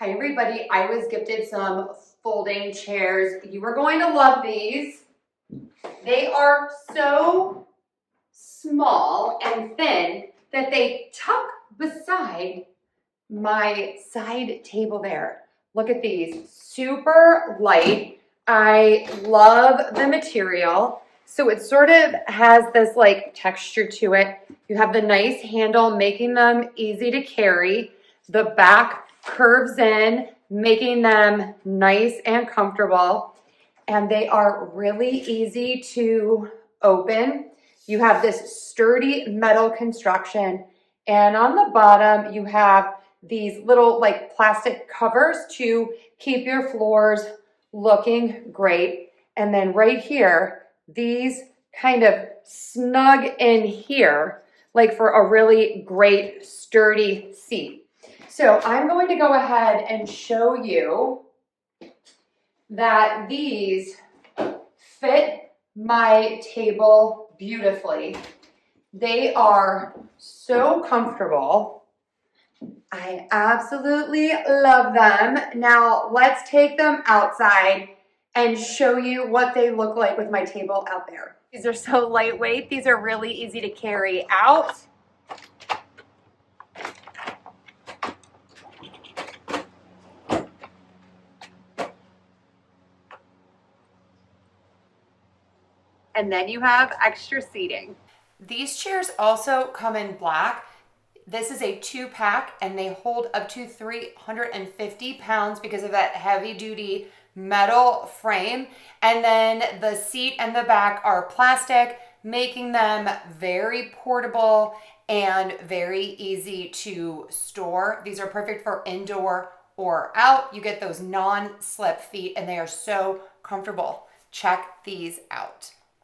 Hi everybody, I was gifted some folding chairs. You are going to love these. They are so small and thin that they tuck beside my side table there. Look at these, super light. I love the material. So it sort of has this like texture to it. You have the nice handle, making them easy to carry. The back curves in, making them nice and comfortable. And they are really easy to open. You have this sturdy metal construction. And on the bottom, you have these little like plastic covers to keep your floors looking great. And then right here, these kind of snug in here, like for a really great sturdy seat. So I'm going to go ahead and show you that these fit my table beautifully. They are so comfortable. I absolutely love them. Now let's take them outside and show you what they look like with my table out there. These are so lightweight. These are really easy to carry out. And then you have extra seating. These chairs also come in black. This is a 2-pack and they hold up to 350 pounds because of that heavy duty metal frame. And then the seat and the back are plastic, making them very portable and very easy to store. These are perfect for indoor or out. You get those non-slip feet and they are so comfortable. Check these out.